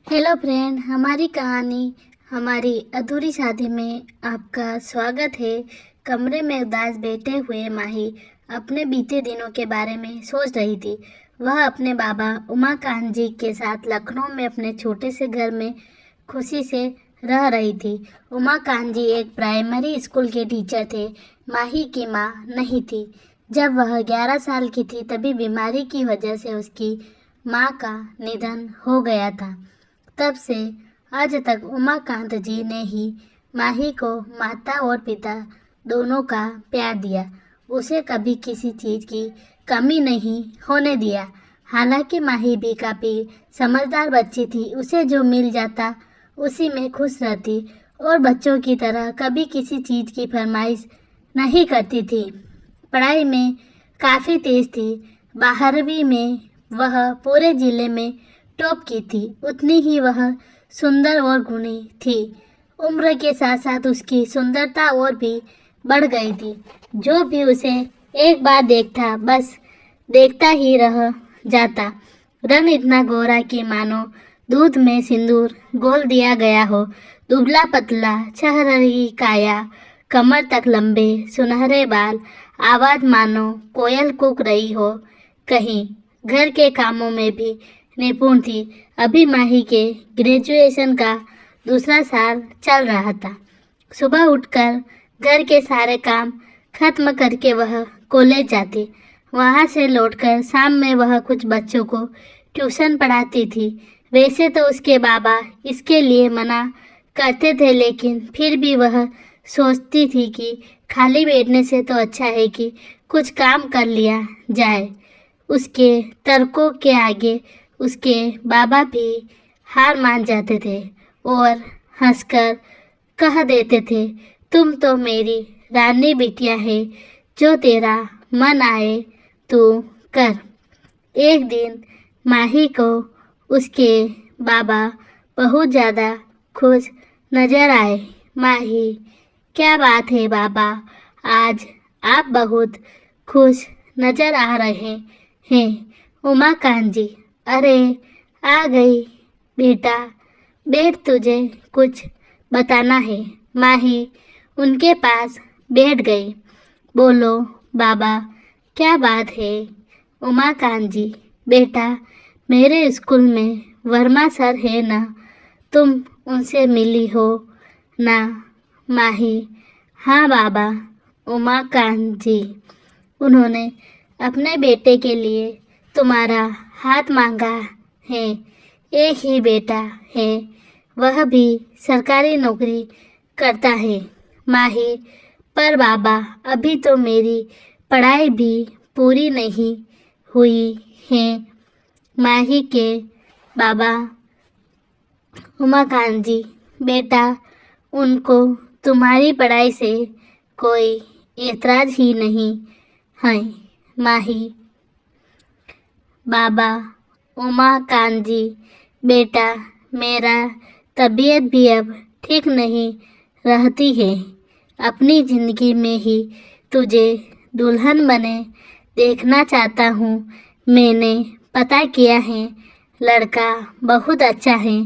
Hello friend, हमारी कहानी हमारी अधूरी शादी में आपका स्वागत है। कमरे में उदास बैठे हुए माही अपने बीते दिनों के बारे में सोच रही थी। वह अपने बाबा उमाकांत जी के साथ लखनऊ में अपने छोटे से घर में खुशी से रह रही थी। उमाकांत जी एक प्राइमरी स्कूल के टीचर थे। माही की माँ नहीं थी। जब वह 11 साल की थी तभी बीमारी की वजह से उसकी माँ का निधन हो गया था। तब से आज तक उमाकांत जी ने ही माही को माता और पिता दोनों का प्यार दिया। उसे कभी किसी चीज़ की कमी नहीं होने दिया। हालांकि माही भी काफ़ी समझदार बच्ची थी। उसे जो मिल जाता उसी में खुश रहती और बच्चों की तरह कभी किसी चीज़ की फरमाइश नहीं करती थी। पढ़ाई में काफ़ी तेज थी। 12वीं में वह पूरे ज़िले में टॉप की थी। उतनी ही वह सुंदर और गुणी थी। उम्र के साथ साथ उसकी सुंदरता और भी बढ़ गई थी। जो भी उसे एक बार देखता बस देखता ही रह जाता। रंग इतना गोरा कि मानो दूध में सिंदूर घोल दिया गया हो। दुबला पतला, छह काया, कमर तक लंबे सुनहरे बाल, आवाज़ मानो कोयल कूक रही हो। कहीं घर के कामों में भी निपुण थी। अभी माही के ग्रेजुएशन का दूसरा साल चल रहा था। सुबह उठकर घर के सारे काम खत्म करके वह कॉलेज जाती। वहाँ से लौटकर शाम में वह कुछ बच्चों को ट्यूशन पढ़ाती थी। वैसे तो उसके बाबा इसके लिए मना करते थे, लेकिन फिर भी वह सोचती थी कि खाली बैठने से तो अच्छा है कि कुछ काम कर लिया जाए। उसके तर्कों के आगे उसके बाबा भी हार मान जाते थे और हंसकर कह देते थे, तुम तो मेरी रानी बिटिया है, जो तेरा मन आए तू कर। एक दिन माही को उसके बाबा बहुत ज़्यादा खुश नजर आए। माही, क्या बात है बाबा, आज आप बहुत खुश नजर आ रहे हैं। उमाकांत जी, अरे आ गई बेटा, बैठ, तुझे कुछ बताना है। माही उनके पास बैठ गई। बोलो बाबा, क्या बात है? उमाकांत जी, बेटा, मेरे स्कूल में वर्मा सर है ना, तुम उनसे मिली हो ना? माही, हाँ बाबा। उमाकांत जी, उन्होंने अपने बेटे के लिए तुम्हारा हाथ मांगा है। एक ही बेटा है, वह भी सरकारी नौकरी करता है। माही, पर बाबा, अभी तो मेरी पढ़ाई भी पूरी नहीं हुई है। माही के बाबा, उमाकांत जी, बेटा, उनको तुम्हारी पढ़ाई से कोई एतराज़ ही नहीं है। माही, बाबा, उमाकांत जी, बेटा, मेरा तबीयत भी अब ठीक नहीं रहती है। अपनी ज़िंदगी में ही तुझे दुल्हन बने देखना चाहता हूँ। मैंने पता किया है, लड़का बहुत अच्छा है।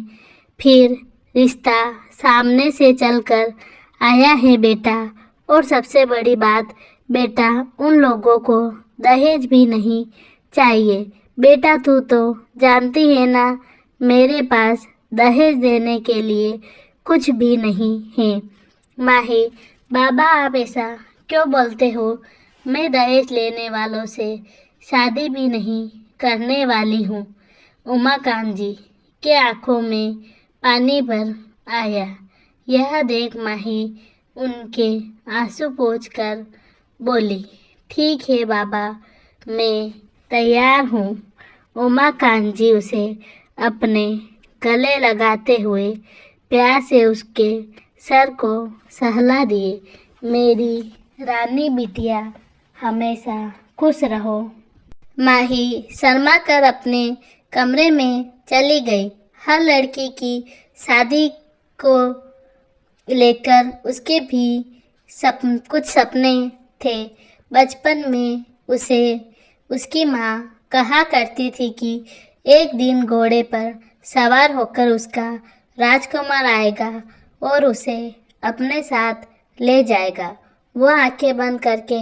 फिर रिश्ता सामने से चलकर आया है बेटा। और सबसे बड़ी बात बेटा, उन लोगों को दहेज भी नहीं चाहिए। बेटा, तू तो जानती है ना, मेरे पास दहेज देने के लिए कुछ भी नहीं है। माही, बाबा, आप ऐसा क्यों बोलते हो? मैं दहेज लेने वालों से शादी भी नहीं करने वाली हूँ। उमाकांत जी के आंखों में पानी भर आया। यह देख माही उनके आंसू पोंछकर बोली, ठीक है बाबा, मैं तैयार हूँ। उमाकांत जी उसे अपने गले लगाते हुए प्यार से उसके सर को सहला दिए। मेरी रानी बिटिया, हमेशा खुश रहो। माही शर्मा कर अपने कमरे में चली गई। हर लड़की की शादी को लेकर उसके भी कुछ सपने थे। बचपन में उसे उसकी माँ कहा करती थी कि एक दिन घोड़े पर सवार होकर उसका राजकुमार आएगा और उसे अपने साथ ले जाएगा। वो आंखें बंद करके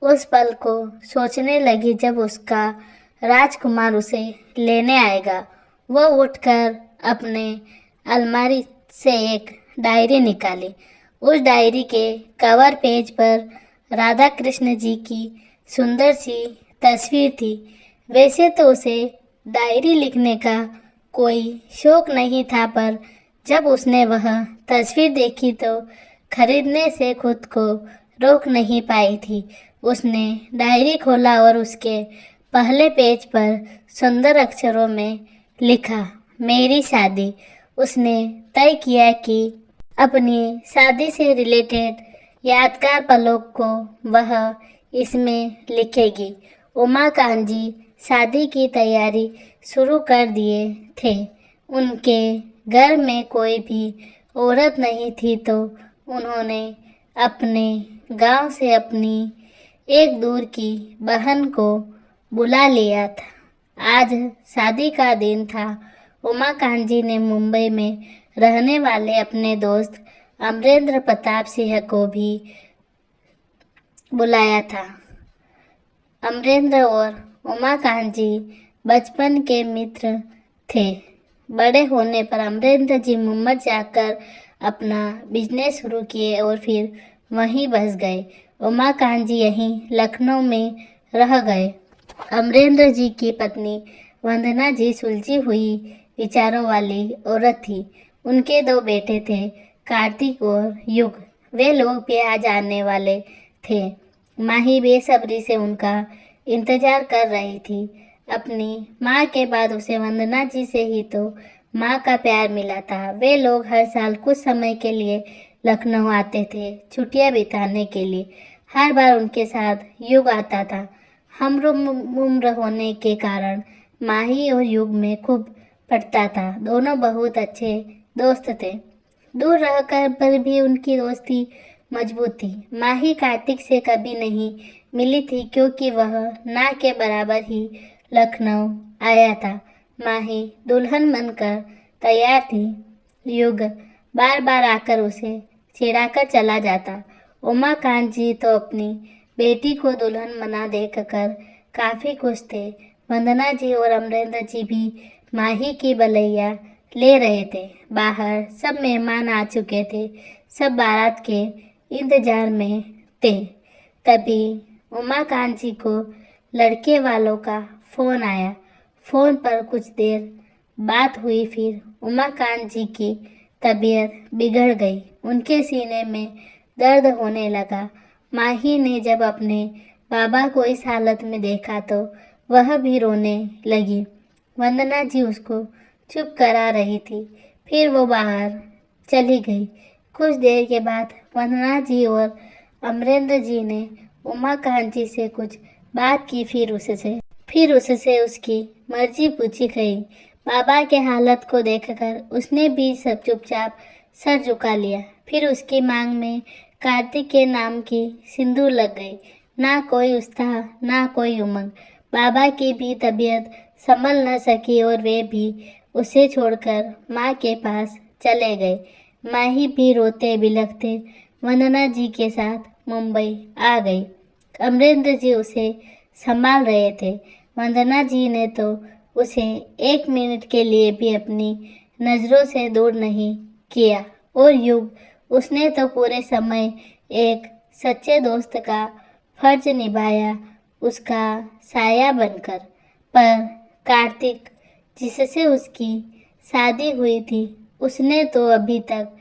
उस पल को सोचने लगी जब उसका राजकुमार उसे लेने आएगा। वो उठकर अपने अलमारी से एक डायरी निकाली। उस डायरी के कवर पेज पर राधा कृष्ण जी की सुंदर सी तस्वीर थी। वैसे तो उसे डायरी लिखने का कोई शौक नहीं था, पर जब उसने वह तस्वीर देखी तो खरीदने से खुद को रोक नहीं पाई थी। उसने डायरी खोला और उसके पहले पेज पर सुंदर अक्षरों में लिखा, मेरी शादी। उसने तय किया कि अपनी शादी से रिलेटेड यादगार पलों को वह इसमें लिखेगी। उमाकांत जी शादी की तैयारी शुरू कर दिए थे। उनके घर में कोई भी औरत नहीं थी, तो उन्होंने अपने गांव से अपनी एक दूर की बहन को बुला लिया था। आज शादी का दिन था। उमाकांत जी ने मुंबई में रहने वाले अपने दोस्त अमरेंद्र प्रताप सिंह को भी बुलाया था। अमरेंद्र और उमाकांत जी बचपन के मित्र थे। बड़े होने पर अमरेंद्र जी मुंबई जाकर अपना बिजनेस शुरू किए और फिर वहीं बस गए। उमाकांत जी यहीं लखनऊ में रह गए। अमरेंद्र जी की पत्नी वंदना जी सुलझी हुई विचारों वाली औरत थी। उनके 2 बेटे थे, कार्तिक और युग। वे लोग भी आ जाने वाले थे। माही बेसब्री से उनका इंतजार कर रही थी। अपनी माँ के बाद उसे वंदना जी से ही तो माँ का प्यार मिला था। वे लोग हर साल कुछ समय के लिए लखनऊ आते थे, छुट्टियाँ बिताने के लिए। हर बार उनके साथ युग आता था। हम उम्र होने के कारण माही और युग में खूब पड़ता था। दोनों बहुत अच्छे दोस्त थे। दूर रहकर पर भी उनकी दोस्ती मजबूत थी। माही कार्तिक से कभी नहीं मिली थी, क्योंकि वह ना के बराबर ही लखनऊ आया था। माही दुल्हन बनकर तैयार थी। युग बार बार आकर उसे चिढ़ाकर चला जाता। उमाकांत जी तो अपनी बेटी को दुल्हन बना देखकर काफ़ी खुश थे। वंदना जी और अमरेंद्र जी भी माही की भलैया ले रहे थे। बाहर सब मेहमान आ चुके थे। सब बारात के इंतजार में थे। तभी उमाकांत जी को लड़के वालों का फ़ोन आया। फ़ोन पर कुछ देर बात हुई, फिर उमाकांत जी की तबीयत बिगड़ गई। उनके सीने में दर्द होने लगा। माही ने जब अपने बाबा को इस हालत में देखा तो वह भी रोने लगी। वंदना जी उसको चुप करा रही थी। फिर वो बाहर चली गई। कुछ देर के बाद वंदना जी और अमरेंद्र जी ने उमाकांत जी से कुछ बात की। फिर उससे उसकी मर्जी पूछी गई। बाबा के हालत को देखकर उसने भी सब चुपचाप सर झुका लिया। फिर उसकी मांग में कार्तिक के नाम की सिंदूर लग गई। ना कोई उत्साह, ना कोई उमंग। बाबा की भी तबीयत संभल न सकी और वे भी उसे छोड़कर माँ के पास चले गए। माही भी रोते बिलखते वंदना जी के साथ मुंबई आ गई। अमरेंद्र जी उसे संभाल रहे थे। वंदना जी ने तो उसे 1 मिनट के लिए भी अपनी नज़रों से दूर नहीं किया। और युग, उसने तो पूरे समय एक सच्चे दोस्त का फर्ज निभाया, उसका साया बनकर। पर कार्तिक, जिससे उसकी शादी हुई थी, उसने तो अभी तक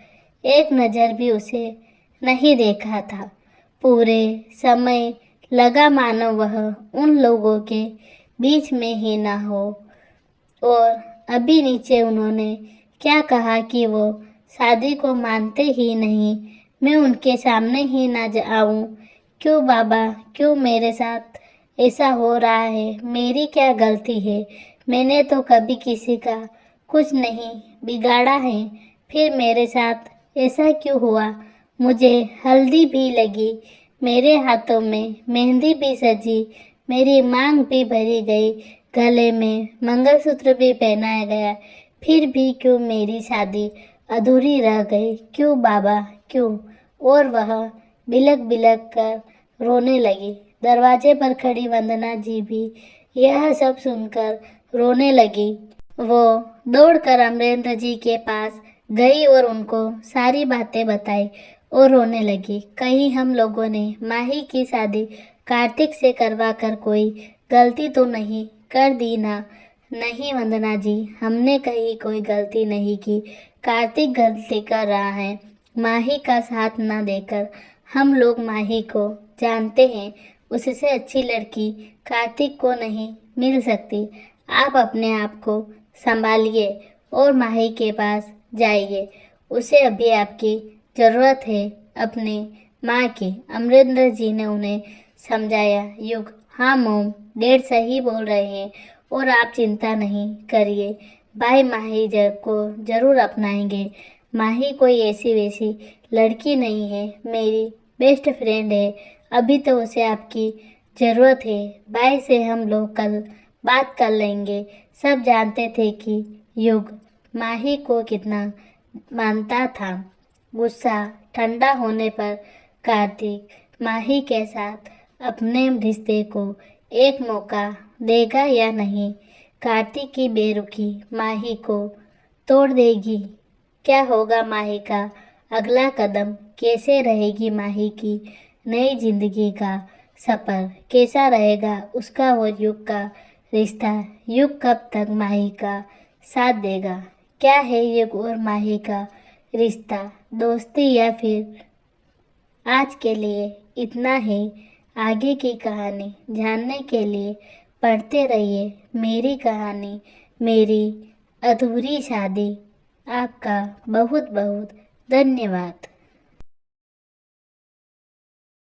एक नज़र भी उसे नहीं देखा था। पूरे समय लगा मानो वह उन लोगों के बीच में ही ना हो। और अभी नीचे उन्होंने क्या कहा कि वो शादी को मानते ही नहीं। मैं उनके सामने ही ना आऊं। क्यों बाबा, क्यों मेरे साथ ऐसा हो रहा है? मेरी क्या गलती है? मैंने तो कभी किसी का कुछ नहीं बिगाड़ा है। फिर मेरे साथ ऐसा क्यों हुआ? मुझे हल्दी भी लगी, मेरे हाथों में मेहंदी भी सजी, मेरी मांग भी भरी गई, गले में मंगलसूत्र भी पहनाया गया। फिर भी क्यों मेरी शादी अधूरी रह गई, क्यों बाबा क्यों। और वह बिलक बिलक कर रोने लगी। दरवाजे पर खड़ी वंदना जी भी यह सब सुनकर रोने लगी। वो दौड़कर अमरेंद्र जी के पास गई और उनको सारी बातें बताई और रोने लगी। कहीं हम लोगों ने माही की शादी कार्तिक से करवा कर कोई गलती तो नहीं कर दी ना। नहीं वंदना जी, हमने कहीं कोई गलती नहीं की। कार्तिक गलती कर रहा है माही का साथ ना देकर। हम लोग माही को जानते हैं, उससे अच्छी लड़की कार्तिक को नहीं मिल सकती। आप अपने आप को संभालिए और माही के पास जाइए, उसे अभी आपकी ज़रूरत है अपने माँ की। अमरेंद्र जी ने उन्हें समझाया। युग, हाँ मोम, डैड सही बोल रहे हैं और आप चिंता नहीं करिए, भाई माही को ज़रूर अपनाएंगे। माही कोई ऐसी वैसी लड़की नहीं है, मेरी बेस्ट फ्रेंड है। अभी तो उसे आपकी ज़रूरत है। भाई से हम लोग कल बात कर लेंगे। सब जानते थे कि युग माही को कितना मानता था। गुस्सा ठंडा होने पर कार्तिक माही के साथ अपने रिश्ते को एक मौका देगा या नहीं। कार्तिक की बेरुखी माही को तोड़ देगी। क्या होगा माही का अगला कदम, कैसे रहेगी माही की नई जिंदगी का सफ़र, कैसा रहेगा उसका और युग का रिश्ता। युग कब तक माही का साथ देगा। क्या है युग और माही का रिश्ता, दोस्ती या फिर। आज के लिए इतना ही। आगे की कहानी जानने के लिए पढ़ते रहिए मेरी कहानी, मेरी अधूरी शादी। आपका बहुत बहुत धन्यवाद।